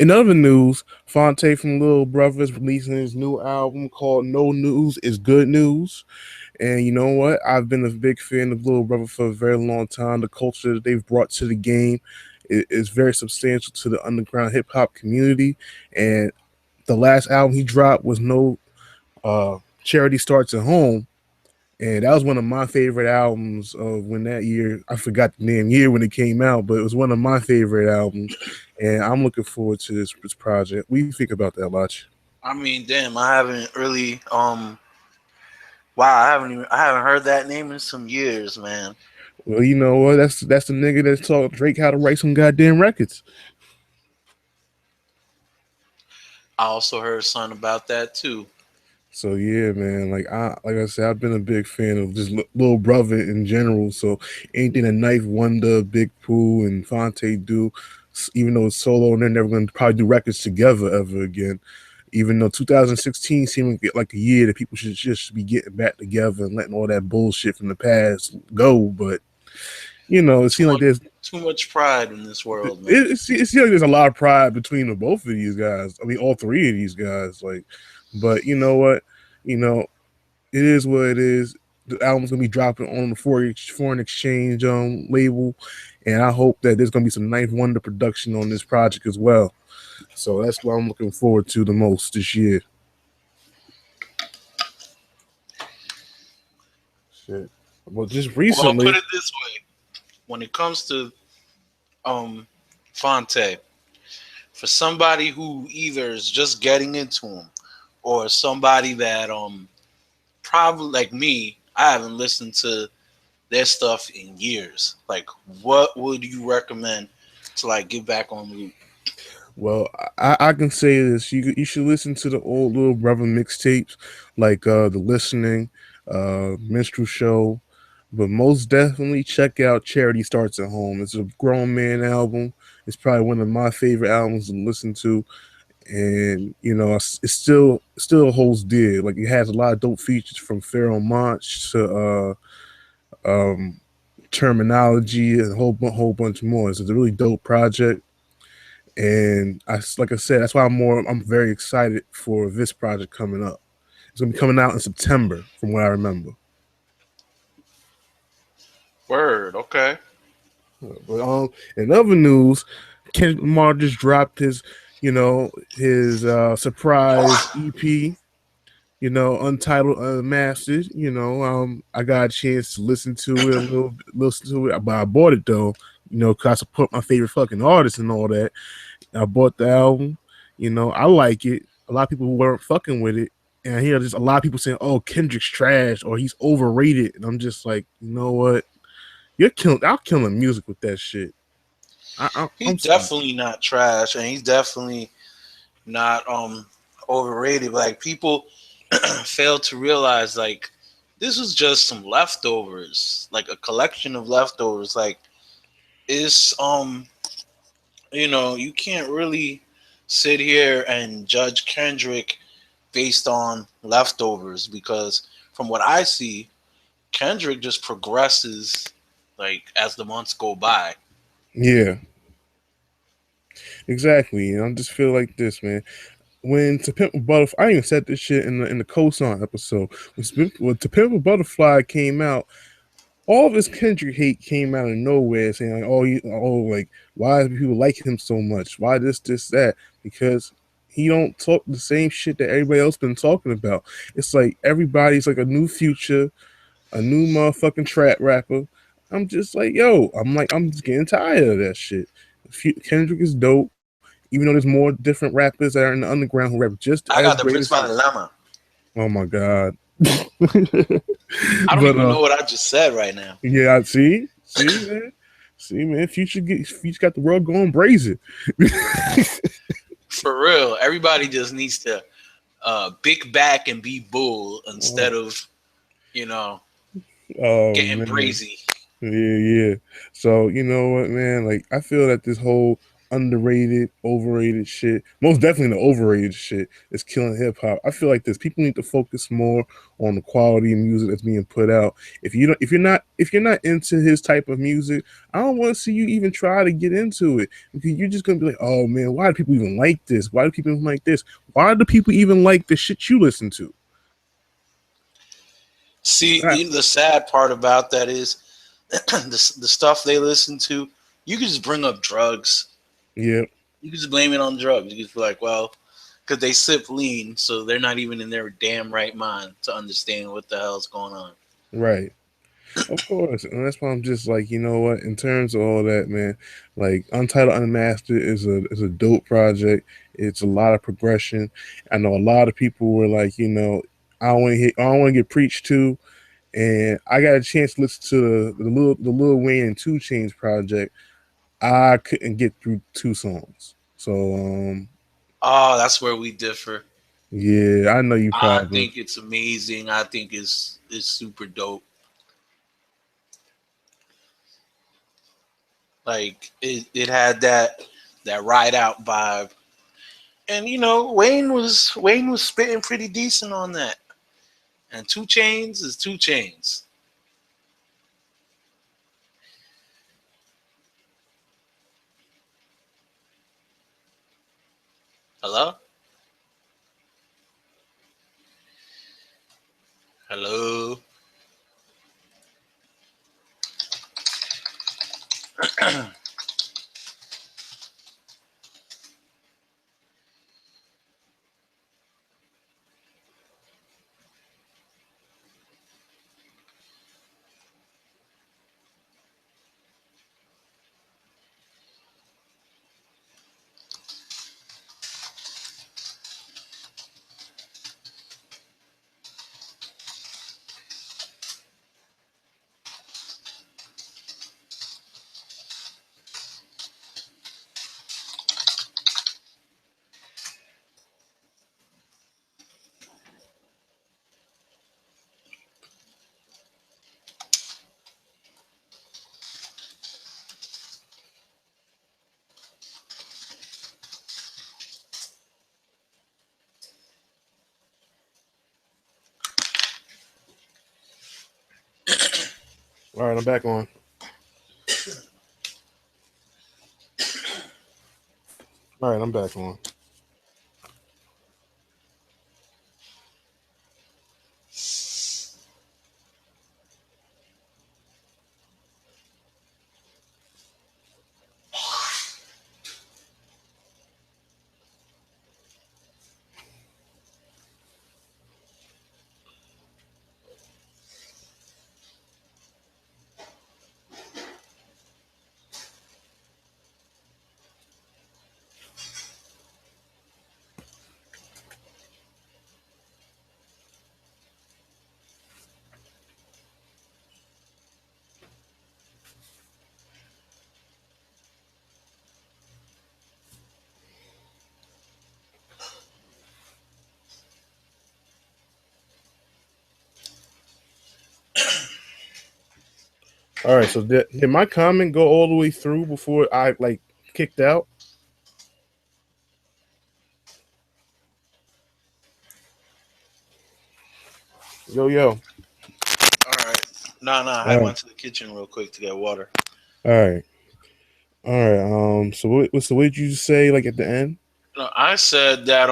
In other news, Fonte from Little Brother is releasing his new album called No News is Good News. And you know what? I've been a big fan of Little Brother for a very long time. The culture that they've brought to the game is very substantial to the underground hip hop community. And the last album he dropped was No Charity Starts at Home. And that was one of my favorite albums of when that year, I forgot the damn year when it came out, but it was one of my favorite albums. And I'm looking forward to this project. What do you think about that, Lach? I mean, damn, I haven't really wow, I haven't heard that name in some years, man. Well, you know what? That's the nigga that taught Drake how to write some goddamn records. I also heard something about that too. So yeah, man. Like I said, I've been a big fan of just Little Brother in general. So anything that Knife Wonder, Big Pooh, and Fonte do, even though it's solo, and they're never going to probably do records together ever again. Even though 2016 seemed like a year that people should just be getting back together and letting all that bullshit from the past go, but it Too seems like much, there's too much pride in this world, man. it seems like there's a lot of pride between the both of these guys. I mean, all three of these guys. But you know what? You know, it is what it is. The album's gonna be dropping on the foreign exchange label, and I hope that there's gonna be some Ninth Wonder production on this project as well. So that's what I'm looking forward to the most this year. Shit. Well, just Well, put recently, it this way: when it comes to um Fonte, for somebody who either is just getting into him or somebody that probably like me, I haven't listened to their stuff in years. Like, what would you recommend to like get back on loop? well, I can say this: you should listen to the old Little Brother mixtapes, like the Listening, Minstrel Show, but most definitely check out Charity Starts at Home. It's a grown man album. It's probably one of my favorite albums to listen to, and it still holds dear. Like it has a lot of dope features from Pharaoh Monch to um, Terminology and a whole bunch more. It's a really dope project, and like I said, that's why I'm very excited for this project coming up. It's gonna be coming out in September, from what I remember. Word, okay. But in other news, Kendrick Lamar just dropped his surprise EP. Untitled, Unmastered. I got a chance to listen to it, but I bought it though. Cause I support my favorite fucking artists and all that. I bought the album. I like it. A lot of people weren't fucking with it, and I hear just a lot of people saying, "Oh, Kendrick's trash" or "He's overrated," and I'm just like, you know what? I'll kill him music with that shit. He's I'm sorry. definitely not trash, and he's definitely not overrated. Like people fail to realize, like this was just some leftovers, like a collection of leftovers. Like it's you can't really sit here and judge Kendrick based on leftovers because from what I see, Kendrick just progresses like as the months go by. Yeah, exactly. And I just feel like this, man. When To Pimp a Butterfly, I even said this shit in the Cosign episode. When To Pimp a Butterfly came out, all of his Kendrick hate came out of nowhere, saying like, like, why do people like him so much? Why this, that? Because he don't talk the same shit that everybody else been talking about. It's like everybody's like a new Future, a new motherfucking trap rapper. I'm just like, I'm just getting tired of that shit. Kendrick is dope, even though there's more different rappers that are in the underground who rap just I as got the great as principal him. dilemma. Oh my god. I don't but even know what I just said right now. yeah, see, man, Future got the world going brazen. For real, everybody just needs to big back and be bull instead oh, of you know oh getting man, brazy. yeah. So you know what, man? Like I feel that this whole underrated, overrated shit. Most definitely the overrated shit is killing hip hop. I feel like this. People need to focus more on the quality of music that's being put out. If you're not into his type of music, I don't want to see you even try to get into it because you're just gonna be like, oh man, why do people even like this? Why do people even like this? Why do people even like the shit you listen to? See, Ah, the sad part about that is the stuff they listen to. You can just bring up drugs. yeah, You can just blame it on drugs. You just be like, well, because they sip lean, so they're not even in their damn right mind to understand what the hell's going on. right. Of course, and that's why I'm just like, you know what? In terms of all that, man, like Untitled Unmastered is a dope project. It's a lot of progression. I know a lot of people were like, I don't want to get preached to, and I got a chance to listen to the Lil Wayne and Two Chains project. I couldn't get through two songs, so Oh, that's where we differ. yeah, I know you I probably think it's amazing. I think it's super dope. Like it had that ride out vibe. And Wayne was spitting pretty decent on that. And Two Chains is Two Chains. Hello? Hello. all right. I'm back on. All right, I'm back on. All right, so did my comment go all the way through before I like kicked out? Yo, yo. All right. No, I All had right, went to the kitchen real quick to get water. all right, all right. So what did you say like at the end? No, I said that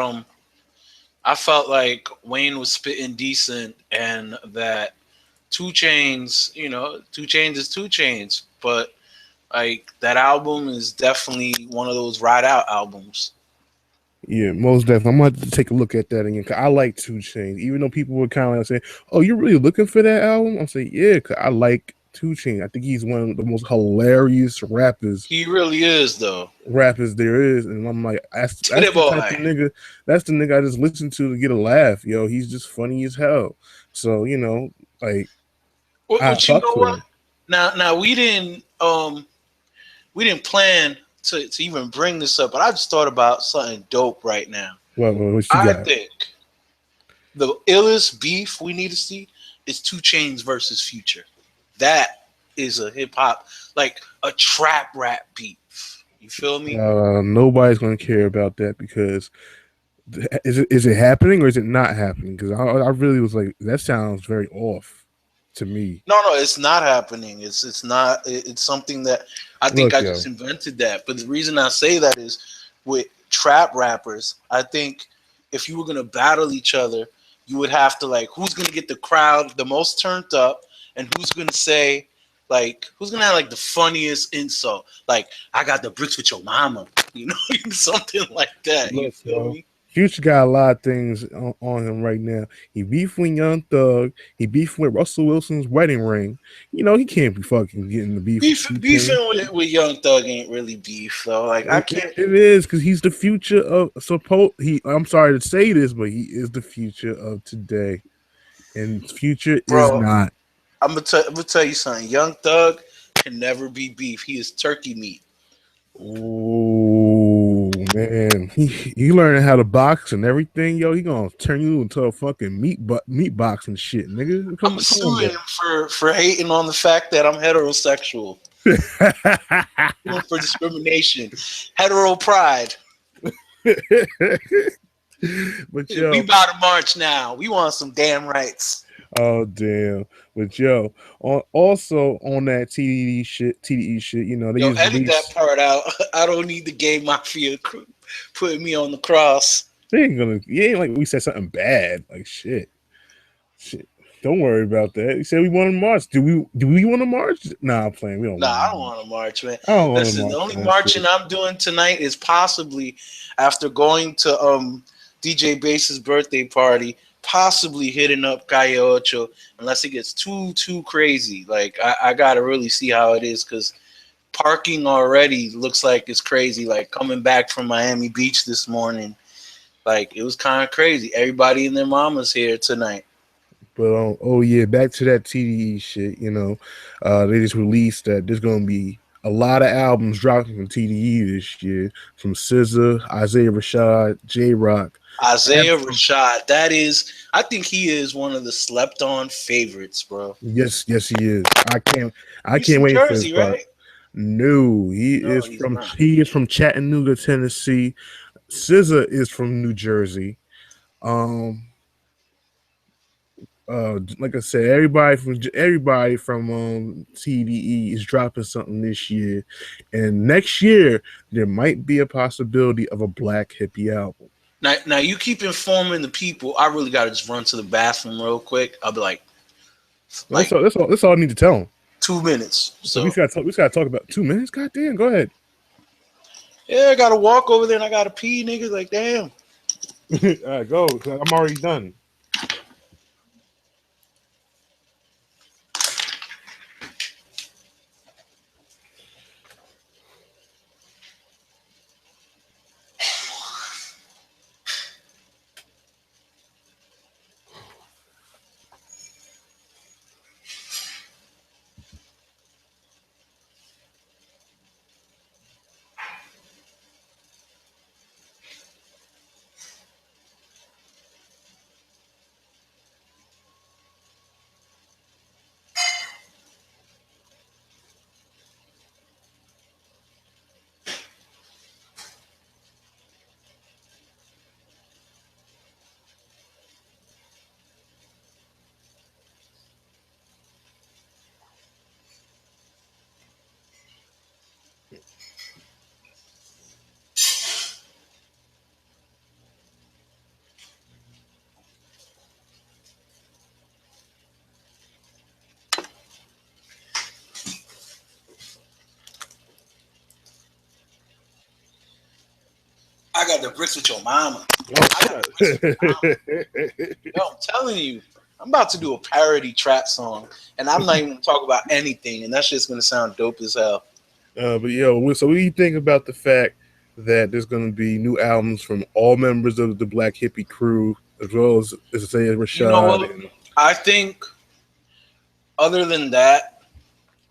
I felt like Wayne was spitting decent and that Two Chains, Two Chains is Two Chains, but like that album is definitely one of those ride out albums. Yeah, most definitely. I'm gonna have to take a look at that again. Cause I like Two Chains, even though people were kind of like saying, "Oh, you're really looking for that album?" I'm saying, "Yeah, cause I like Two Chains. I think he's one of the most hilarious He really is though. rappers there is." And I'm like, that's Titty the type of boy. nigga. That's the nigga I just listen to get a laugh. Yo, he's just funny as hell. So like I But you fucks know with what? him. Now we didn't plan to even bring this up, but I just thought about something dope right now. What you I got? think the illest beef we need to see is Two Chains versus Future. That is a hip hop, like a trap rap beef. You feel me? Nobody's gonna care about that because is it happening or is it not happening? Because I really was like, that sounds very off to me. No, no, it's not happening. It's not. It's something that I think Look, I just yo, invented that. But the reason I say that is with trap rappers, I think if you were gonna battle each other, you would have to like who's gonna get the crowd the most turned up, and who's gonna say like who's gonna have like the funniest insult, like I got the bricks with your mama, you know, something like that. You look, feel yo. me? Future got a lot of things on him right now. He beef with Young Thug. He beef with Russell Wilson's wedding ring. You know he can't be fucking getting the beef with T Pain. Beefing with Young Thug ain't really beef though. Like I can't, It is because he's the future of suppose he. I'm sorry to say this, but he is the future of today, and future is bro. not. I'm gonna tell you something. Young Thug can never be beef. He is turkey meat. Oh man, he learning how to box and everything, yo. He gonna turn you into a fucking meat boxing shit, nigga. I'm Come on, suing him for hating on the fact that I'm heterosexual. bro. Suing him for discrimination. Hetero pride. But We yo, about to march now. We want some damn rights. oh damn. But yo, also on that TDE shit, you know, they Yo, just edit that released. part out. I don't need the gay mafia putting me on the cross. They ain't gonna. It ain't like we said something bad. Like shit. Shit. Don't worry about that. He said we want to march. Do we want to march? Nah, I'm playing. We don't Nah, want I to don't march. want to march, man. I don't want to Listen, the march only on that marching shit. I'm doing tonight is possibly after going to DJ Bass's birthday party, possibly hitting up Calle Ocho, unless it gets too crazy. Like I gotta really see how it is because parking already looks like it's crazy. Like coming back from Miami Beach this morning, like it was kind of crazy. Everybody and their mamas here tonight. But oh yeah, back to that TDE shit. You know, they just released that there's gonna be a lot of albums dropping from TDE this year from SZA, Isaiah Rashad, J Rock, Isaiah Absolute. Rashad, that is, I think he is one of the slept on favorites, bro. Yes, yes, he is. I He's can't from wait for his Jersey, part. right? No, No, he's not. he is from Chattanooga, Tennessee. SZA is from New Jersey. Um, like I said, everybody from TDE is dropping something this year, and next year there might be a possibility of a Black Hippie album. Now you keep informing the people. I really gotta just run to the bathroom real quick. I'll be That's like all. That's all I need to tell them. 2 minutes. So we So just gotta talk about 2 minutes. God damn, go ahead. yeah, I gotta walk over there and I gotta pee, niggas. Like damn. All right, go. I'm already done. I got the bricks with your mama. Oh, I got the bricks with your mama. Yo, I'm telling you, I'm about to do a parody trap song, and I'm not even gonna talk about anything, and that shit's gonna sound dope as hell. but yo, so what do you think about the fact that there's going to be new albums from all members of the Black Hippie crew, as well as Isaiah You know Rashad? what? I think other than that,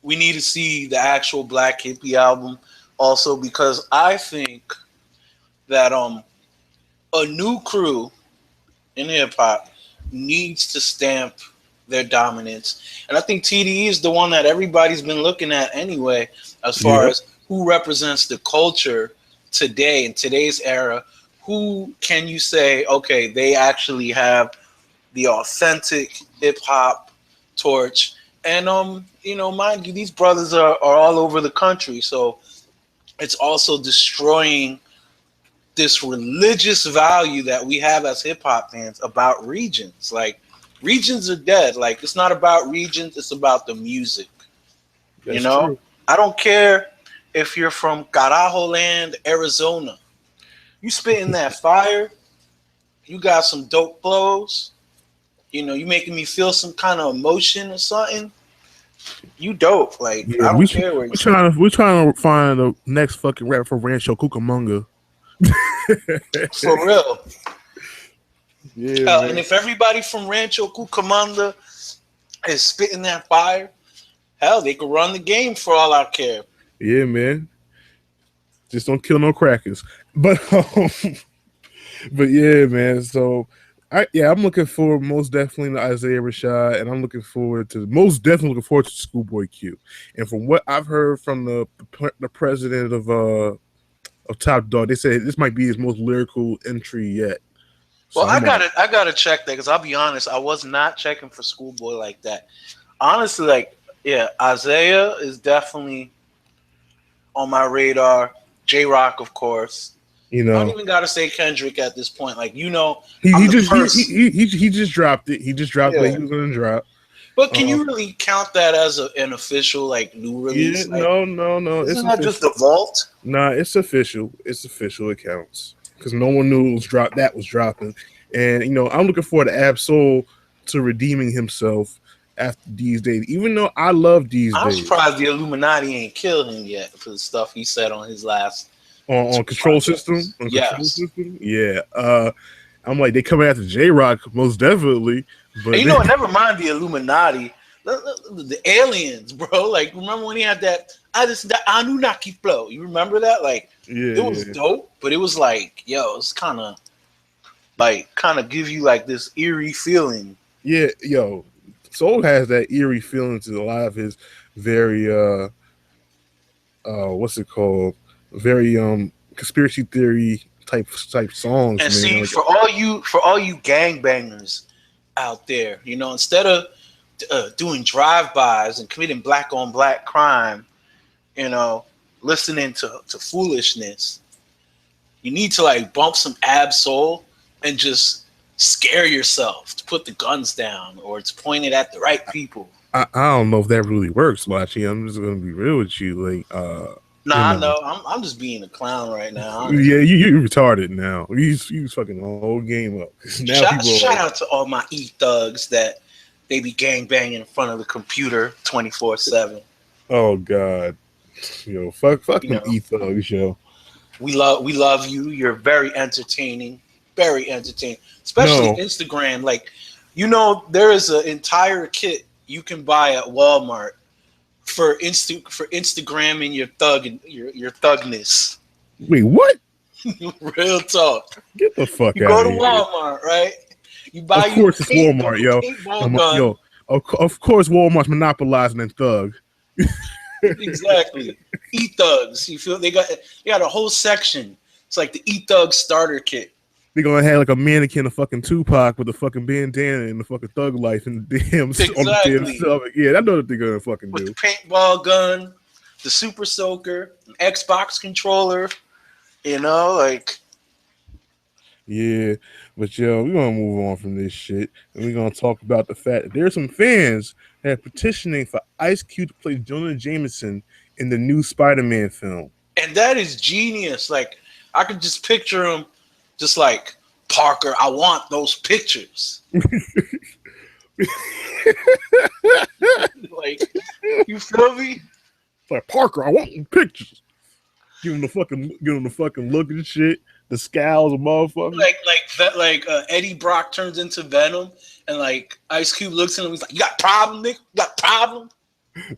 we need to see the actual Black Hippie album also because I think that a new crew in hip hop needs to stamp their dominance. And I think TDE is the one that everybody's been looking at anyway, as far Yep. as who represents the culture today in today's era. Who can you say, okay, they actually have the authentic hip hop torch? And mind you, these brothers are all over the country, so it's also destroying this religious value that we have as hip hop fans about regions. Like, regions are dead. Like, it's not about regions, it's about the music. You That's know? true. I don't care if you're from Carajo Land, Arizona. You spitting that fire, you got some dope flows, you making me feel some kind of emotion or something. You dope. Like, Yeah, I don't care where you're from. we're trying to find the next fucking rap for Rancho Cucamonga. For real. Yeah, And man. if everybody from Rancho Cucamonga is spitting that fire, hell, they could run the game for all I care. Yeah, man. Just don't kill no crackers. But but yeah, man. So I'm looking forward most definitely to Isaiah Rashad, and I'm looking forward to most definitely looking forward to Schoolboy Q. And from what I've heard from the president of Top Dog, they said this might be his most lyrical entry yet. Well, So I'm like, I gotta check that because I'll be honest, I was not checking for Schoolboy like that. Honestly, like, yeah, Isaiah is definitely on my radar. J Rock, of course. you I don't know, even gotta say Kendrick at this point. Like, he I'm the just first. he just dropped it. He just dropped what Yeah. he was gonna drop. But can Uh, you really count that as an official like new yeah, release? Like, no, it's isn't that just official. the vault? Nah, it's official. It's official. It counts because no one knew it was that was dropping, and I'm looking forward to Absol to redeeming himself after these days. Even though I love these I'm days surprised the Illuminati ain't killed him yet for the stuff he said on his last on two control system, podcasts. Yes. yeah. I'm like they coming after J Rock most definitely, And but you know what? Never mind the Illuminati. The aliens, bro. Like, remember when he had that Anunnaki flow? You remember that? Like, yeah, it was yeah, dope, but it was like, yo, it's kind of give you like this eerie feeling. yeah. Yo, Soul has that eerie feeling to a lot of his very what's it called? Very conspiracy theory type songs, And man. see, Like for all you gangbangers out there, instead of doing drive-bys and committing black on black crime, you know, listening to foolishness, you need to like bump some ab soul and just scare yourself to put the guns down or to point it at the right people. I don't know if that really works, Lachi. I'm just gonna be real with you. Like you Nah, I know. know. I'm just being a clown right now, Yeah, honestly. you retarded now. You was fucking the whole game up. Now Shout, people are shout like, out to all my thugs that they be gang banging in front of the computer 24/7. oh god, yo, fuck You them know, e thugs, yo. we love you. You're very entertaining, especially No, Instagram. Like, there is an entire kit you can buy at Walmart for Instagramming your your thugness. wait, what? Real talk. Get the fuck You out go of to here. Walmart, right? You buy Of you course it's Walmart, yo. a paintball gun. Yo, of course Walmart's monopolizing and thug. Exactly. E-thugs. You feel they got a whole section. It's like the E-thug starter kit. They gonna have like a mannequin of fucking Tupac with a fucking bandana and the fucking thug life and the damn on the damn Exactly. stomach. Yeah, I know what they're gonna fucking With the do. paintball gun, the super soaker, an Xbox controller, like Yeah, but yo, we're gonna move on from this shit and we're gonna talk about the fact that there's some fans that are petitioning for Ice Cube to play Jonah Jameson in the new Spider-Man film. and that is genius. Like, I could just picture him just like, Parker, I want those pictures. Like, you feel me? It's like Parker, I want pictures. Give him the fucking look and shit, the scowls of motherfucker. Like Eddie Brock turns into Venom, and like Ice Cube looks at him. He's like, "You got a problem, Nick? You got a problem?"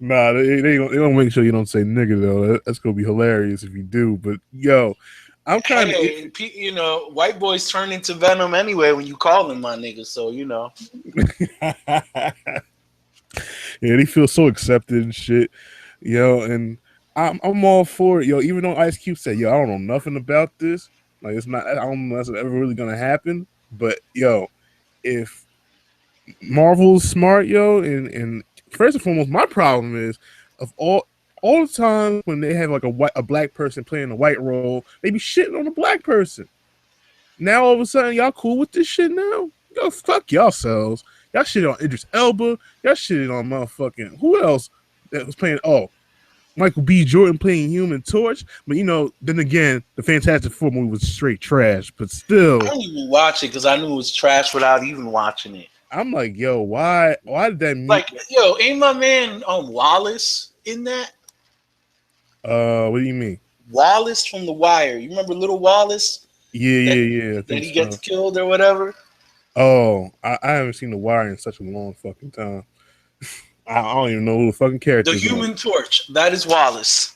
Nah, they gonna make sure you don't say nigga though. That's gonna be hilarious if you do. But yo, I'm kind of Hey, white boys turn into Venom anyway when you call them my niggas. So yeah, they feel so accepted and shit, yo. And I'm all for it, yo. Even though Ice Cube said, yo, I don't know nothing about this. Like it's not. I don't know if that's ever really gonna happen. But yo, if Marvel's smart, yo, and first and foremost, my problem is of all the times when they have like a black person playing a white role, they be shitting on a black person. Now all of a sudden, y'all cool with this shit now? Yo, fuck yourselves. Y'all shit on Idris Elba. Y'all shit on motherfucking who else that was playing? Oh, Michael B. Jordan playing Human Torch. But then again, the Fantastic Four movie was straight trash. But I still, didn't even watch it because I knew it was trash without even watching it. I'm like, yo, why? Why did that mean? Like, yo, ain't my man Wallace in that? What do you mean? Wallace from The Wire. You remember Little Wallace Yeah, that yeah, yeah. I that think he gets so. killed or whatever? Oh, I haven't seen The Wire in such a long fucking time. I don't even know who the fucking The characters are. Human Torch. That is Wallace.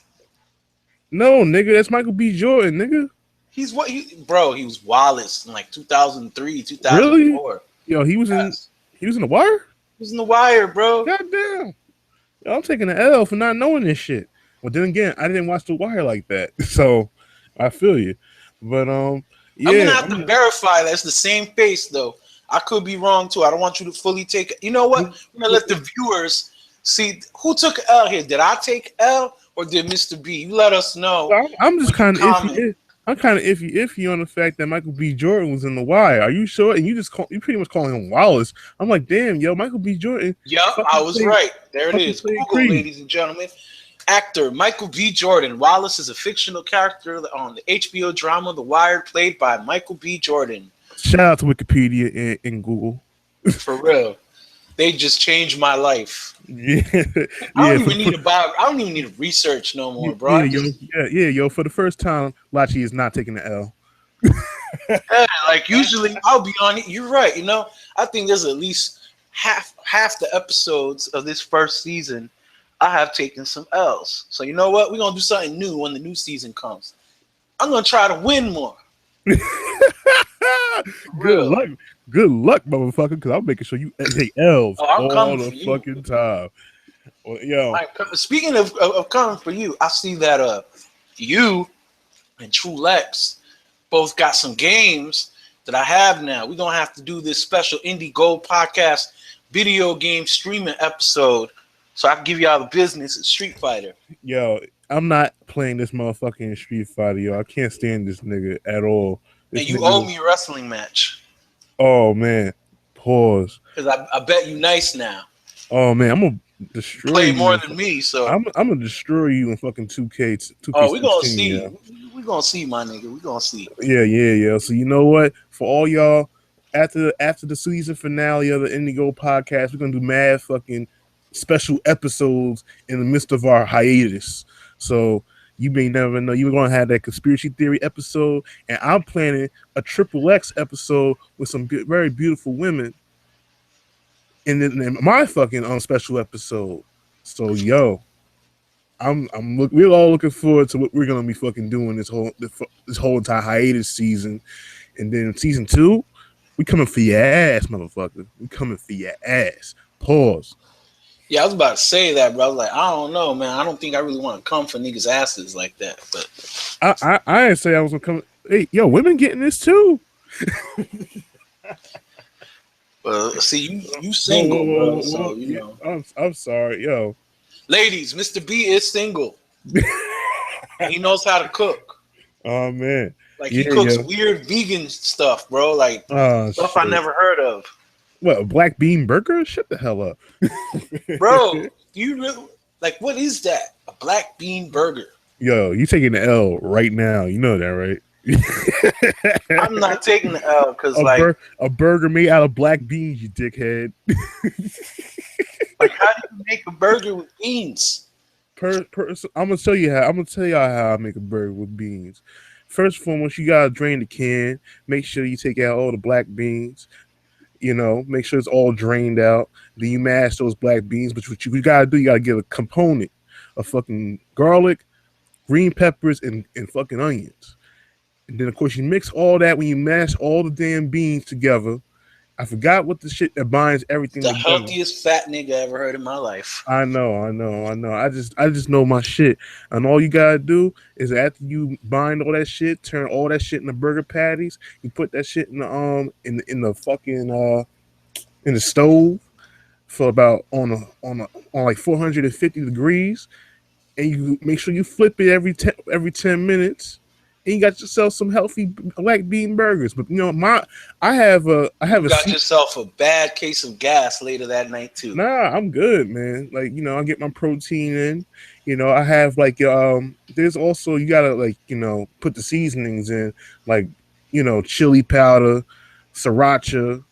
No, nigga, that's Michael B. Jordan, nigga. He's what bro, he was Wallace in like 2003, Really? 2004. Yo, Yes. he was in The Wire. He was in The Wire, bro. Goddamn. Yo, I'm taking an L for not knowing this shit. Well, then again, I didn't watch The Wire like that, so I feel you. But I'm gonna yeah, have to verify that's the same face though. I could be wrong too. I don't want you to fully take it. You know what? I'm gonna let the viewers see who took L here. Did I take L or did Mr. B? You let us know I'm just when you kind of comment. iffy. I'm kind of iffy on the fact that Michael B. Jordan was in The Wire. Are you sure? And you pretty much calling him Wallace. I'm like, damn, yo, Michael B. Jordan Yup, I fucking was played right. There it fucking is. played Google, Creed. ladies and gentlemen. Actor Michael B. Jordan. Wallace is a fictional character on the HBO drama The Wire, played by Michael B. Jordan. Shout out to Wikipedia and Google. For real. They just changed my life. Yeah, I yeah, don't even need a bio. I don't even need to research no more, bro. yeah, I yo, just yo. For the first time, Lachi is not taking the L. yeah, like usually I'll be on it. You're right. I think there's at least half the episodes of this first season I have taken some L's. So you know what? We're gonna do something new when the new season comes. I'm gonna try to win more. For Good real. luck, good luck, motherfucker. Because I'm making sure you take L's Oh, I'm all coming the for you. fucking time. Well, yo, Speaking of coming for you, I see that you and True Lex both got some games that I have now. We're gonna have to do this special IndieGold podcast video game streaming episode so I can give y'all the business in Street Fighter. yo, I'm not playing this motherfucking Street Fighter, yo. I can't stand this nigga at all. And This you owe nigga, me a wrestling match. oh man, pause. Because I bet you nice now. Oh man, I'm gonna You destroy play more you. than me, so I'm gonna destroy you in fucking 2K oh, we gonna 16, see. yeah. We gonna see, my nigga. We gonna see. Yeah, yeah, yeah. So you know what? For all y'all, after the season finale of the Indigo podcast, we're gonna do mad fucking special episodes in the midst of our hiatus. So you may never know. You're gonna have that conspiracy theory episode, and I'm planning a triple X episode with some very beautiful women in my fucking special episode. So yo, we're all looking forward to what we're gonna be fucking doing this whole entire hiatus season, and then season two, we coming for your ass, motherfucker. We coming for your ass. Pause. Yeah, I was about to say that, bro. I was like, I don't know, man. I don't think I really want to come for niggas' asses like that. But I didn't say I was gonna come. Hey, yo, women getting this too. see, you Whoa, whoa, single, whoa, bro. whoa, So whoa. Yeah, . I'm sorry, yo. Ladies, Mr. B is single, and he knows how to cook. Oh man, Like he yeah, cooks yo. weird vegan stuff, bro. Like Oh stuff I shit. never heard of, What, a black bean burger? Shut the hell up. bro. Do you really like what is that? A black bean burger? Yo, you taking the L right now. You know that, right? I'm not taking the L because a, like a burger made out of black beans, you dickhead. like how do you make a burger with beans? I'm gonna tell you how. I'm gonna tell y'all how I make a burger with beans. First and foremost, you gotta drain the can. Make sure you take out all the black beans. Make sure it's all drained out. Then you mash those black beans. But what you gotta do, you gotta get a component of fucking garlic, green peppers, and fucking onions. And then of course you mix all that when you mash all the damn beans together. I forgot what the shit that binds everything The together. healthiest fat nigga I ever heard in my life. I know. I just know my shit. And all you gotta do is after you bind all that shit, turn all that shit into burger patties. You put that shit in the fucking in the stove for about on like 450 degrees, and you make sure you flip it every 10 minutes, and you got yourself some healthy black bean burgers. But I have You a got seat. yourself a bad case of gas later that night too. Nah, I'm good, man. Like, I get my protein in. I have like there's also you gotta like, put the seasonings in, like, chili powder, sriracha,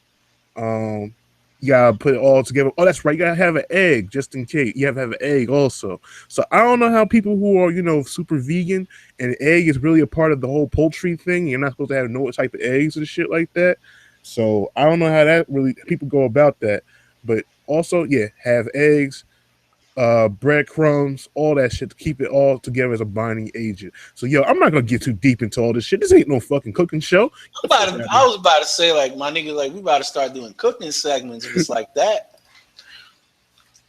um you gotta put it all together. Oh, that's right, you gotta have an egg just in case. You have to have an egg also. So I don't know how people who are, super vegan, and egg is really a part of the whole poultry thing. You're not supposed to have no type of eggs and shit like that. So I don't know how that really people go about that. But also, yeah, have eggs, breadcrumbs, all that shit to keep it all together as a binding agent. So yo, I'm not gonna get too deep into all this shit. This ain't no fucking cooking show. Get the fuck out of I here. was about to say, like, my nigga, like, we about to start doing cooking segments if it's like that.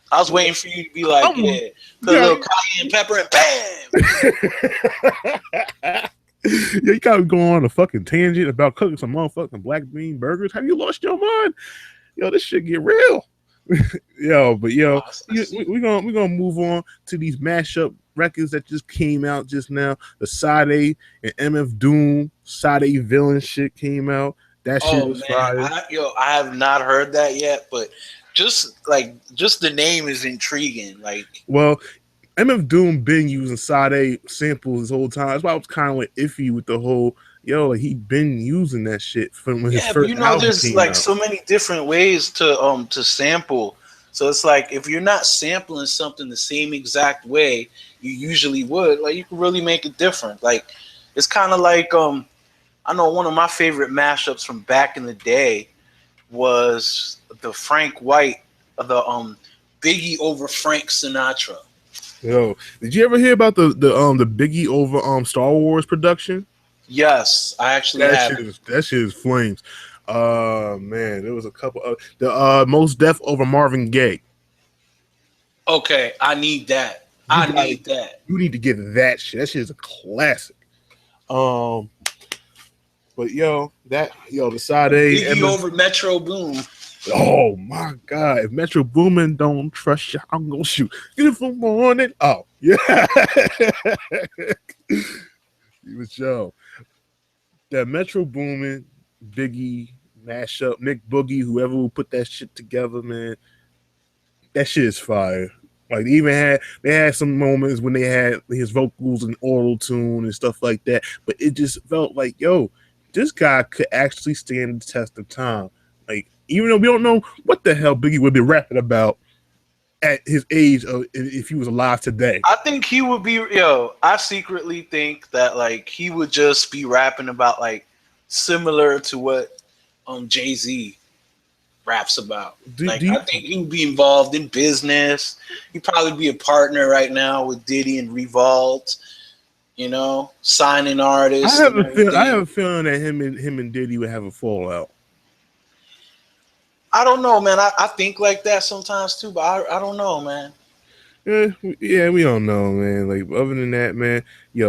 I was waiting for you to be like, I'm yeah, put a yeah. little cayenne pepper and bam. Yeah, you gotta go on a fucking tangent about cooking some motherfucking black bean burgers. Have you lost your mind? Yo, this shit get real. But I see. we're gonna move on to these mashup records that just came out just now. The Sade and MF Doom Sade villain shit came out. That shit Oh was man, fire. I have not heard that yet, but just the name is intriguing. Like, Well, MF Doom been using Sade samples this whole time. That's why I was kind of like iffy with the whole like he been using that shit from when his yeah, but first album there's came like out. so many different ways to sample. So it's like if you're not sampling something the same exact way you usually would, like you can really make it different. Like it's kind of like I know one of my favorite mashups from back in the day was the Frank White, the Biggie over Frank Sinatra. Yo, did you ever hear about the Biggie over Star Wars production? Yes, I actually That have shit it. is flames. Man, there was a couple of the Most Def over Marvin Gaye. Okay, I need that. You I got to need that. you need to get that shit. That shit is a classic. Um, but the Sade Biggie Emma. over Metro Boom. Oh my god! If Metro Boomin don't trust you, I'm gonna shoot. Beautiful morning. Oh yeah, he was that Metro Boomin, Biggie mashup, Nick Boogie, whoever will put that shit together, man. That shit is fire. Like they had some moments when they had his vocals and auto tune and stuff like that, but it just felt like this guy could actually stand the test of time. Like even though we don't know what the hell Biggie would be rapping about at his age of if he was alive today. I think he would be I secretly think that like he would just be rapping about like similar to what Jay-Z raps about. Do Like you? I think he would be involved in business. He'd probably be a partner right now with Diddy and Revolt, signing artists and I have everything. a feeling that him and Diddy would have a fallout. I don't know, man. I think like that sometimes too, but I don't know, man. Yeah, we don't know, man. Like other than that, man,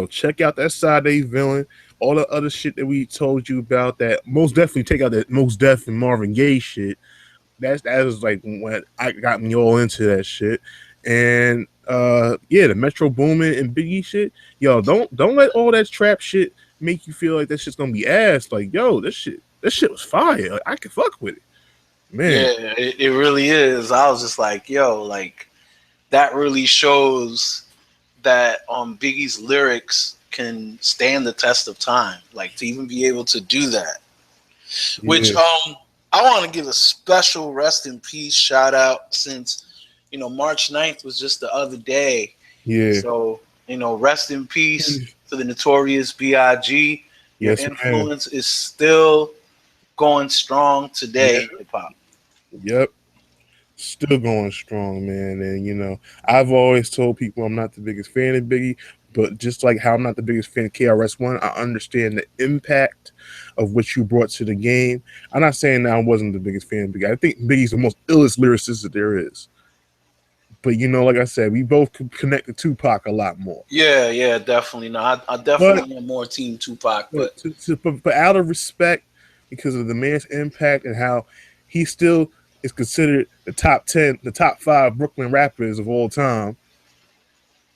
check out that Sade villain. All the other shit that we told you about, that most definitely take out that most Def and Marvin Gaye shit. That was like when I got me all into that shit. And yeah, the Metro Boomin and Biggie shit. Yo, don't let all that trap shit make you feel like that shit's gonna be ass. Like, yo, this shit was fire. Like, I can fuck with it. Man. Yeah, it really is. I was just like, yo, like that really shows that Biggie's lyrics can stand the test of time. Like to even be able to do that. Which Yeah. I want to give a special rest in peace shout out since March 9th was just the other day. Yeah. So, rest in peace to the notorious B.I.G. Your Yes, man. influence is still going strong today Yeah. in hip hop. Yep. Still going strong, man. And I've always told people I'm not the biggest fan of Biggie, But just like how I'm not the biggest fan of KRS-One, I understand the impact of what you brought to the game. I'm not saying that I wasn't the biggest fan of Biggie. I think Biggie's the most illest lyricist that there is. But like I said, we both connect to Tupac a lot more. Yeah, yeah, definitely. No, I But definitely am more Team Tupac, but but out of respect, because of the man's impact and how he still is considered the top 10, the top 5 Brooklyn rappers of all time,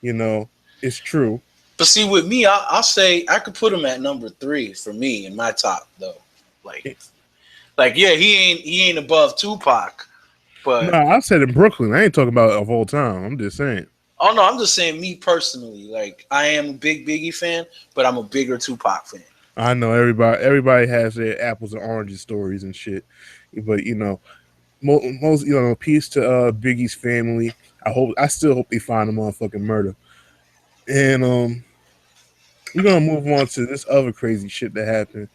you know, it's true. see with me, I'll say I could put him at number three for me in my top though. Like, yeah, he ain't above Tupac, No, but I said in Brooklyn. I ain't talking about of all time. I'm just saying. oh no, I'm just saying me personally. Like, I am a big Biggie fan, but I'm a bigger Tupac fan. I know everybody has their apples and oranges stories and shit, but most peace to Biggie's family. I still hope they find the motherfucking murder. And we're gonna move on to this other crazy shit that happened.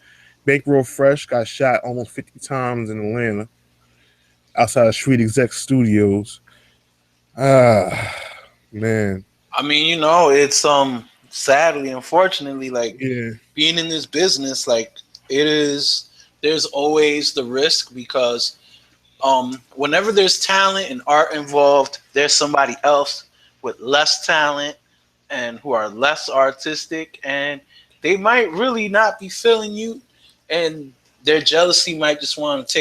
Bankroll Fresh got shot almost 50 times in Atlanta outside of Street Exec Studios. Ah, man. I mean, it's sadly, unfortunately, like Yeah. being in this business, like it is. There's always the risk because whenever there's talent and art involved, there's somebody else with less talent and who are less artistic, and they might really not be feeling you, and their jealousy might just want to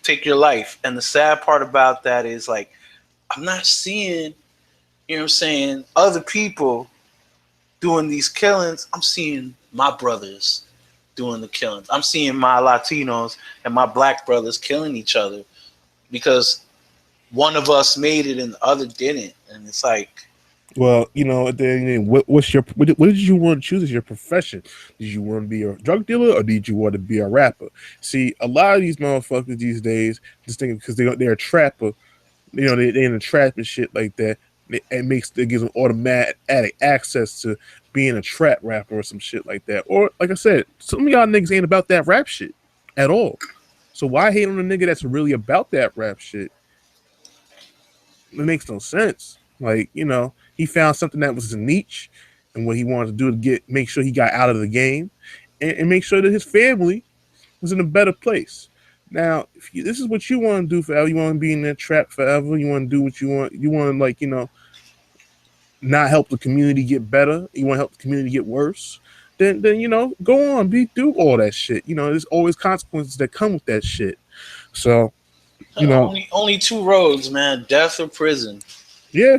take your life. And the sad part about that is like I'm not seeing, what I'm saying, other people doing these killings. I'm seeing my brothers doing the killings. I'm seeing my Latinos and my black brothers killing each other because one of us made it and the other didn't. And it's like, Well, at the end, what did you want to choose as your profession? Did you want to be a drug dealer or did you want to be a rapper? See, a lot of these motherfuckers these days just think because they're a trapper, they in a trap and shit like that. It gives them automatic access to being a trap rapper or some shit like that. Or like I said, some of y'all niggas ain't about that rap shit at all. So why hate on a nigga that's really about that rap shit? It makes no sense. Like, he found something that was his niche and what he wanted to do to make sure he got out of the game and make sure that his family was in a better place. Now, if this is what you want to do forever, you want to be in that trap forever, you want to do what you want to, like, not help the community get better, you want to help the community get worse, then go on, do all that shit. There's always consequences that come with that shit. So, you know, only two roads, man: death or prison. yeah.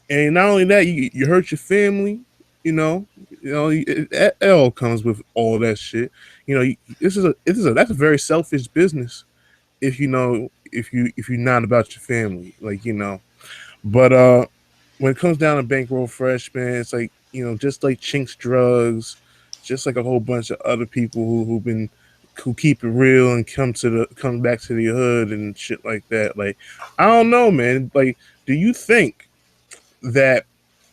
And not only that, you hurt your family. That L comes with all that shit. That's a very selfish business if you're not about your family, like. But when it comes down to Bankroll Fresh, man, it's like just like Chinks Drugs, just like a whole bunch of other people who keep it real and come back to the hood and shit like that. Like, I don't know, man. Like, do you think that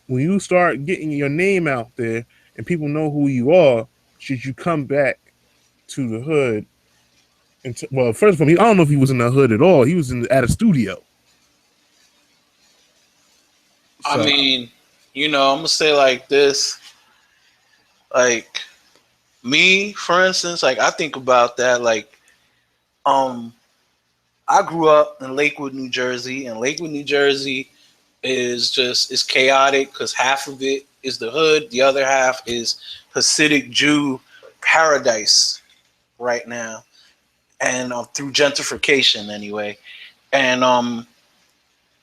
when you start getting your name out there and people know who you are, should you come back to the hood? Well, first of all, I don't know if he was in the hood at all. He was at a studio. I So mean, I'm gonna say like this, like me, for instance, like I think about that, like um, I grew up in Lakewood, New Jersey, and Lakewood, New Jersey is chaotic because half of it is the hood, the other half is Hasidic Jew paradise right now, and through gentrification anyway, and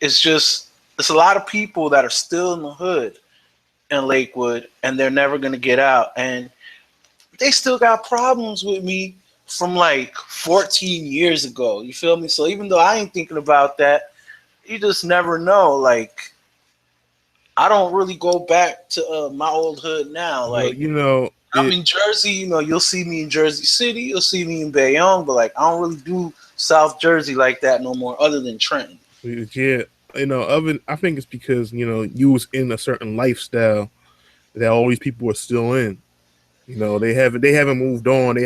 it's a lot of people that are still in the hood in Lakewood, and they're never gonna get out, and they still got problems with me from like 14 years ago. You feel me? So even though I ain't thinking about that, you just never know. Like, I don't really go back to my old hood now. well, Like, you know, I'm it in Jersey, you'll see me in Jersey City, you'll see me in Bayonne, but like I don't really do South Jersey like that no more, other than Trenton. yeah, I think it's because you was in a certain lifestyle that all these people are still in. They haven't moved on. They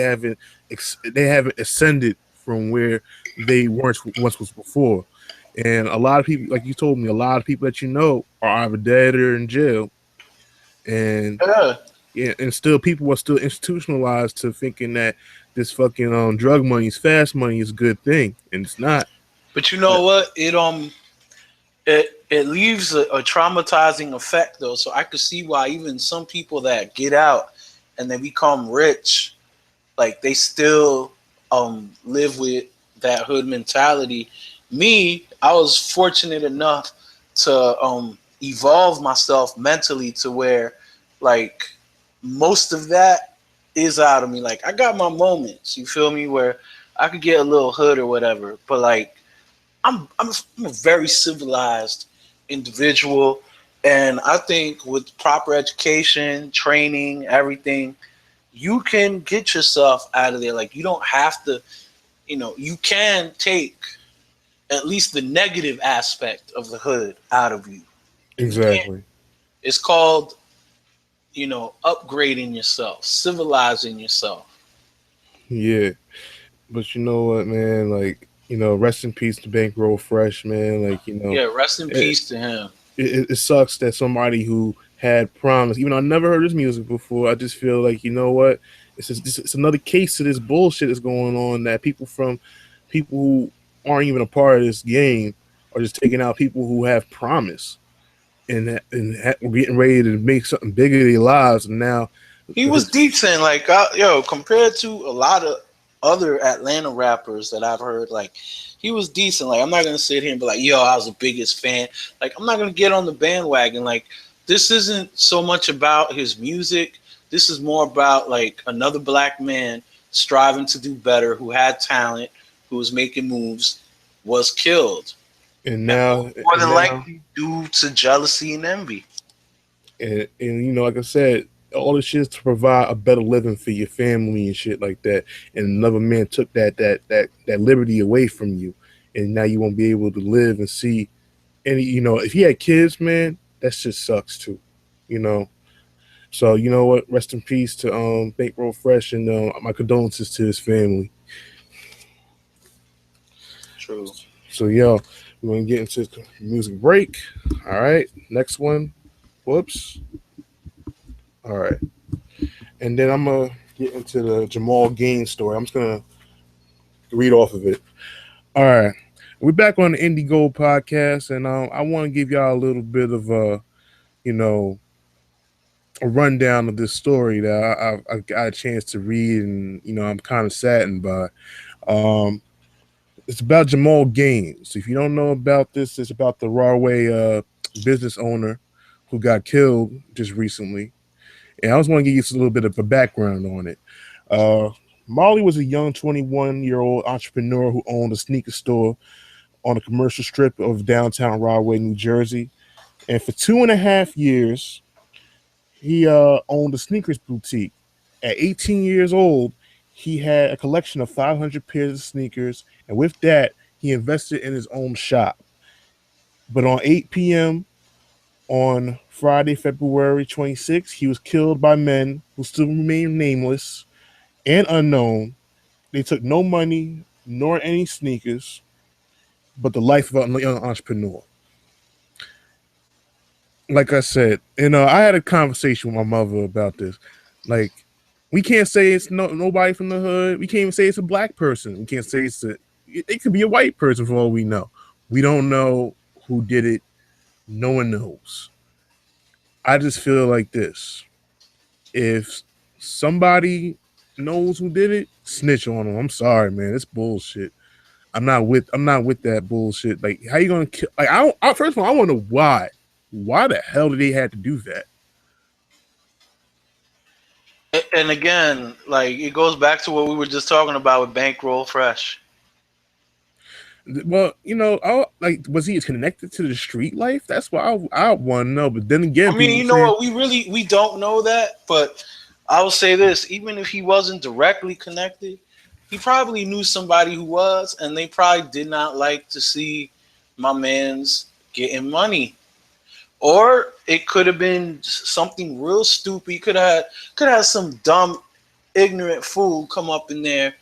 haven't ascended from where they weren't once was before. And a lot of people, like you told me, a lot of people that you know are either dead or in jail, and Yeah. yeah, and still people are still institutionalized to thinking that this fucking drug money is fast money is a good thing, and it's not. But you know what? It leaves a traumatizing effect though. So I could see why even some people that get out and they become rich, like they still live with that hood mentality. Me, I was fortunate enough to evolve myself mentally to where like most of that is out of me. Like I got my moments, you feel me, where I could get a little hood or whatever, but like I'm a very civilized individual, and I think with proper education, training, everything, you can get yourself out of there. Like you don't have to, you can take at least the negative aspect of the hood out of you. You can't. Exactly. It's called, upgrading yourself, civilizing yourself. Yeah, but you know what, man? Like, rest in peace to Bankroll Fresh, man. Like, Yeah, rest in it, peace to him. it sucks that somebody who had promise, even though I never heard his music before, I just feel like, you know what? It's another case of this bullshit that's going on, that people who aren't even a part of this game are just taking out people who have promise, and we're getting ready to make something bigger in their lives, and now He was decent, like compared to a lot of other Atlanta rappers that I've heard. Like he was decent. Like I'm not gonna sit here and be like, yo, I was the biggest fan. Like I'm not gonna get on the bandwagon. Like this isn't so much about his music. This is more about like another black man striving to do better, who had talent, who was making moves, was killed, and and now more and than now likely due to jealousy and envy. and like I said, all this shit is to provide a better living for your family and shit like that. And another man took that liberty away from you, and now you won't be able to live and see. And if he had kids, man, that shit sucks too. You know. So you know what? Rest in peace to Bankroll Fresh, and my condolences to his family. True. So yo, we're gonna get into music break. All right, next one. Whoops. All right, and then I'm gonna get into the Jamal Gaines story. I'm just gonna read off of it. All right, we're back on the IndieGold podcast, and I want to give y'all a little bit of you know, a rundown of this story that I got a chance to read, and I'm kind of saddened by. Um, it's about Jamal Gaines. If you don't know about this, it's about the Rawway business owner who got killed just recently. And I just want to give you a little bit of a background on it. Uh, Molly was a young 21-year-old entrepreneur who owned a sneaker store on a commercial strip of downtown Rahway, New Jersey. And for 2.5 years, he owned a sneakers boutique. At 18 years old, he had a collection of 500 pairs of sneakers, and with that, he invested in his own shop. But on 8 p.m. on Friday, February 26th, he was killed by men who still remain nameless and unknown. They took no money nor any sneakers, but the life of a young entrepreneur. Like I said, I had a conversation with my mother about this. Like, we can't say it's nobody from the hood. We can't even say it's a black person. We can't say it could be a white person for all we know. We don't know who did it. No one knows. I just feel like this. If somebody knows who did it, snitch on them. I'm sorry, man. It's bullshit. I'm not with that bullshit. Like, how you gonna kill? Like, first of all, I want to know why. Why the hell did they have to do that? And again, like it goes back to what we were just talking about with Bankroll Fresh. Well, like, was he connected to the street life? That's what I want to know. But then again, I mean, people you know saying, what? We don't know that, but I will say this: even if he wasn't directly connected, he probably knew somebody who was, and they probably did not like to see my man's getting money. Or it could have been something real stupid. Could have had some dumb, ignorant fool come up in there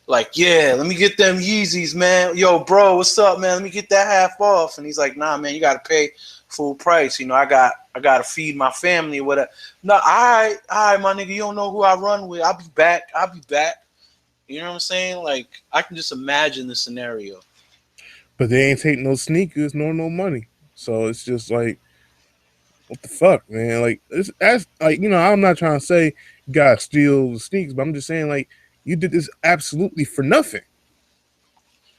Like, yeah, let me get them Yeezys, man. Yo, bro, what's up, man? Let me get that half off. And he's like, nah, man, you gotta pay full price. You know, I gotta feed my family or whatever. No, all right, my nigga, you don't know who I run with. I'll be back. I'll be back. You know what I'm saying? Like, I can just imagine the scenario. But they ain't taking no sneakers nor no money. So it's just like, what the fuck, man? Like it's that's like, I'm not trying to say you gotta steal the sneakers, but I'm just saying like you did this absolutely for nothing.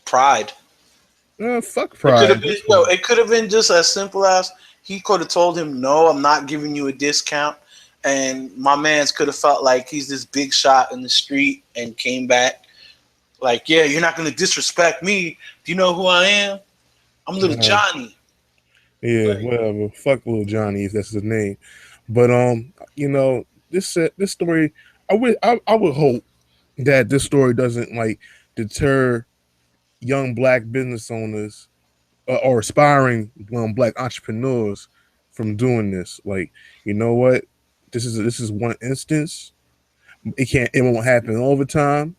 Pride. Fuck It could pride have at been, this yo, point. it could have been just as simple as he could have told him, no, I'm not giving you a discount. And my man's could have felt like he's this big shot in the street and came back like, yeah, you're not gonna disrespect me. Do you know who I am? I'm Little Uh, Johnny. yeah, Like, whatever. Fuck little Johnny if that's his name. But this story, I would hope that this story doesn't like deter young black business owners or aspiring black entrepreneurs from doing this. Like, you know what? This is one instance. It won't happen all the time.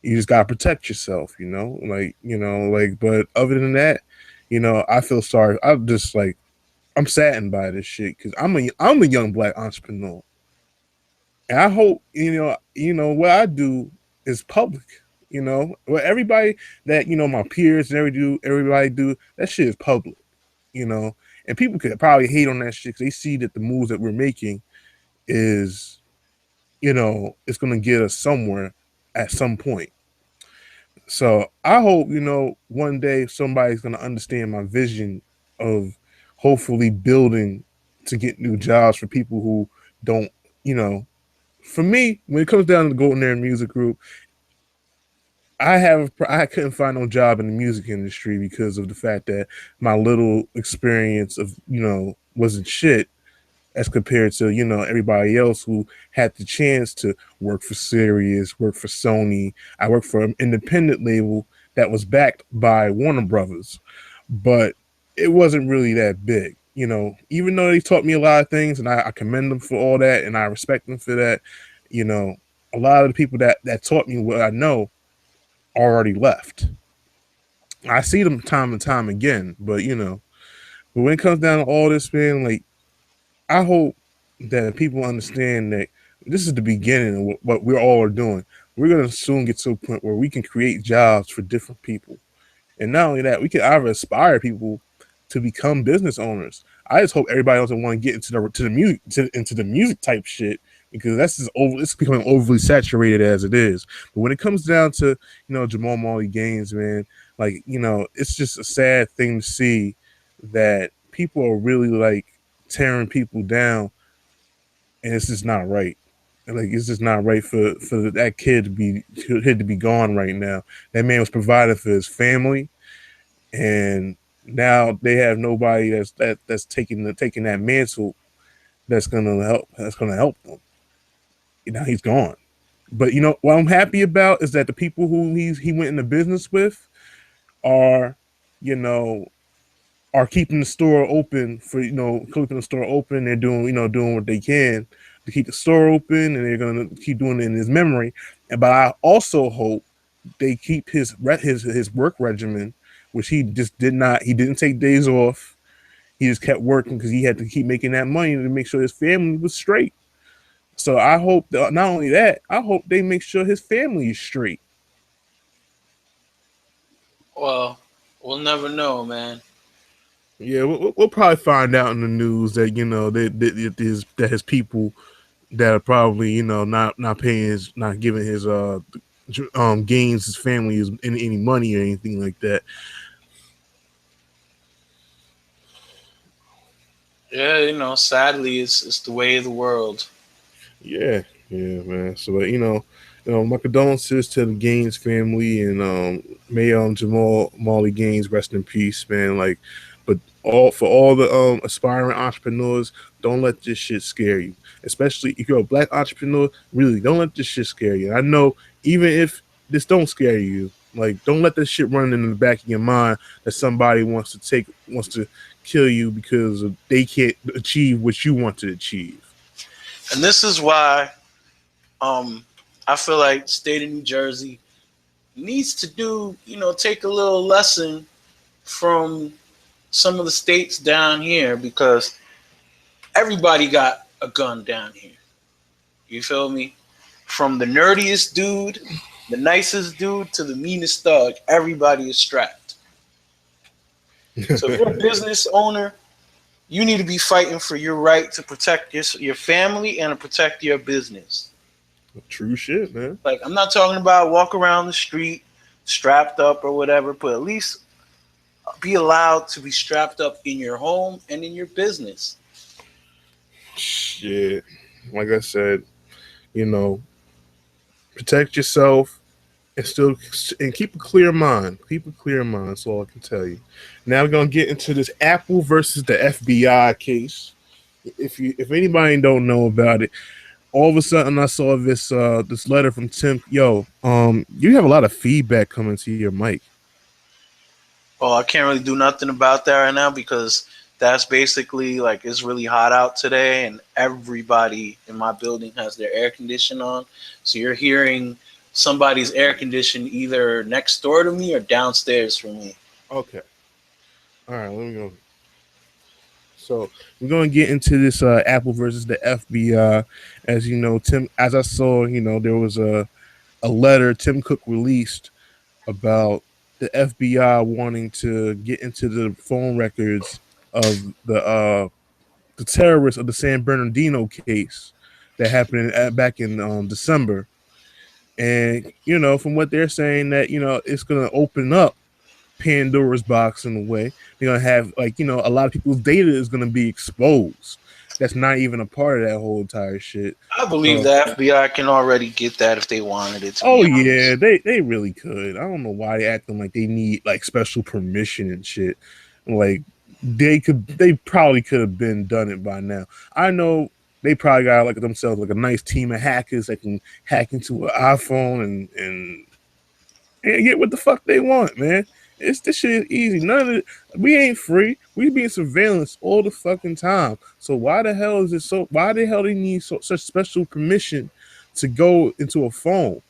You just gotta protect yourself, But other than that, I feel sorry. I'm just like I'm saddened by this shit because I'm a young black entrepreneur, and I hope what I do is public. What everybody that my peers and everybody do that shit is public. you know, and people could probably hate on that shit because they see that the moves that we're making is, it's going to get us somewhere at some point. So I hope, one day somebody's going to understand my vision of hopefully building to get new jobs for people who don't, you know, for me, when it comes down to the Golden Air Music Group, I couldn't find no job in the music industry because of the fact that my little experience of wasn't shit as compared to everybody else who had the chance to work for Sirius, work for Sony. I worked for an independent label that was backed by Warner Brothers, but it wasn't really that big. Even though they taught me a lot of things, and I commend them for all that, and I respect them for that. You know, a lot of the people that taught me what I know already left. I see them time and time again, but when it comes down to all this, man, like I hope that people understand that this is the beginning of what we're all doing. We're gonna soon get to a point where we can create jobs for different people, and not only that, we can either aspire people to become business owners. I just hope everybody doesn't want to get into the music type shit because that's just over. It's becoming overly saturated as it is. But when it comes down to Jamal Marley Gaines, man, like it's just a sad thing to see that people are really like tearing people down, and it's just not right. Like it's just not right for that kid to be gone right now. That man was providing for his family, and now they have nobody that's taking that mantle that's gonna help them. Now he's gone. But what I'm happy about is that the people who he went into business with are, you know, are keeping the store open keeping the store open. They're doing what they can to keep the store open, and they're gonna keep doing it in his memory. But I also hope they keep his work regimen, which he just did not. He didn't take days off. He just kept working because he had to keep making that money to make sure his family was straight. So I hope that not only that, I hope they make sure his family is straight. well, we'll never know, man. Yeah, we'll probably find out in the news that that his people that are probably not paying not giving his gains his family any money or anything like that. Yeah, sadly, it's the way of the world. Yeah, yeah, man. So, my condolences to the Gaines family, and may Jamal Marley Gaines rest in peace, man. Like, but all the aspiring entrepreneurs, don't let this shit scare you. Especially if you're a black entrepreneur, really don't let this shit scare you. I know even if this don't scare you, like don't let this shit run in the back of your mind that somebody wants to kill you because they can't achieve what you want to achieve. And this is why, um, I feel like the state of New Jersey, needs to do, take a little lesson from some of the states down here because everybody got a gun down here. You feel me? From the nerdiest dude, the nicest dude, to the meanest thug, everybody is strapped. So if you're a business owner, you need to be fighting for your right to protect your family and to protect your business. True shit, man. Like, I'm not talking about walk around the street strapped up or whatever, but at least be allowed to be strapped up in your home and in your business. Shit. Like I said, you know, protect yourself and still and keep a clear mind. Keep a clear mind. That's all I can tell you. Now we're gonna get into this Apple versus the FBI case. If anybody don't know about it, all of a sudden I saw this letter from Tim. Yo, you have a lot of feedback coming to your mic. Oh, I can't really do nothing about that right now because that's basically like it's really hot out today and everybody in my building has their air condition on. So you're hearing somebody's air condition either next door to me or downstairs from me. Okay. All right. Let me go. So we're gonna get into this Apple versus the FBI. As you know, Tim. As I saw, there was a letter Tim Cook released about the FBI wanting to get into the phone records of the terrorists of the San Bernardino case that happened back in December. And from what they're saying, that it's going to open up Pandora's box in a way. They're going to have, like, a lot of people's data is going to be exposed. That's not even a part of that whole entire shit. I believe So, the FBI can already get that if they wanted it, to oh be yeah, honest. they really could. I don't know why they acting like they need like special permission and shit. Like they probably could have been done it by now. I know they probably got like themselves like a nice team of hackers that can hack into an iPhone and get what the fuck they want, man. This shit is easy. None of it. We ain't free. We being surveillance all the fucking time. So why the hell is it so? Why the hell they need such special permission to go into a phone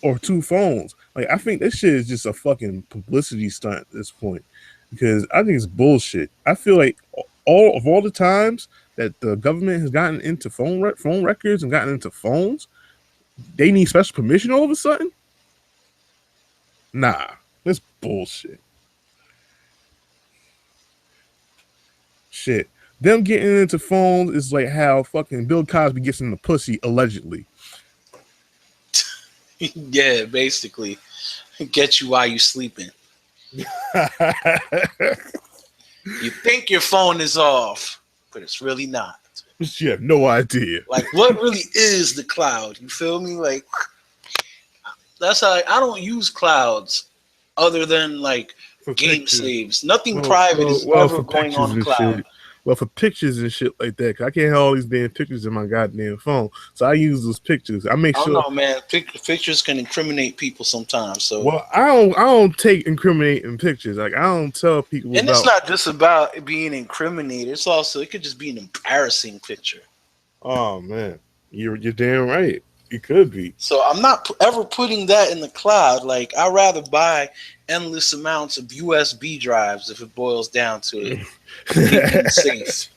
or two phones? Like I think this shit is just a fucking publicity stunt at this point because I think it's bullshit. I feel like all the times that the government has gotten into phone records and gotten into phones, they need special permission all of a sudden. Nah, that's bullshit. Shit. Them getting into phones is like how fucking Bill Cosby gets in the pussy allegedly. Yeah, basically. Get you while you sleeping. You think your phone is off, but it's really not. You have no idea. Like, what really is the cloud? You feel me? Like, that's how I don't use clouds other than like For game pictures. saves. Nothing Well, private well, is well, ever for going on pictures the and cloud. shit. Well, for pictures and shit like that, 'cause I can't have all these damn pictures in my goddamn phone. So I use those pictures. I make I don't sure. know, man. Pictures can incriminate people sometimes. So, Well, I don't take incriminating pictures. Like I don't tell people and it's about. not just about it being incriminated. It's also it could just be an embarrassing picture. Oh man, you're damn right. It could be. So I'm not ever putting that in the cloud. Like I'd rather buy endless amounts of USB drives if it boils down to it to keep things safe.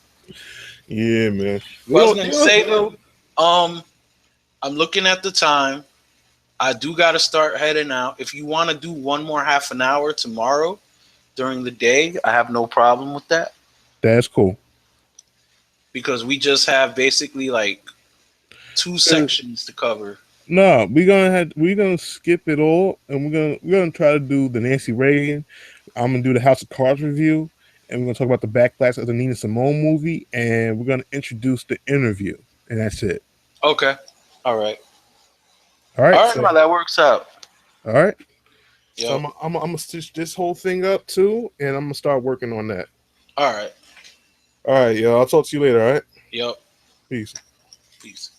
Yeah, man. We What I was don't. gonna say though, um, I'm looking at the time. I do got to start heading out. If you want to do one more half an hour tomorrow during the day, I have no problem with that That's cool. because we just have basically like two sections to cover. No, we're gonna skip it all, and we're gonna try to do the Nancy Reagan. I'm gonna do the House of Cards review, and we're gonna talk about the backlash of the Nina Simone movie, and we're gonna introduce the interview, and that's it. Okay. All right. All right, All right, so now that works out. all right, so Yep. I'm gonna stitch this whole thing up too, and I'm gonna start working on that. All right. All right, yo, I'll talk to you later. All right, Yep. peace. Peace.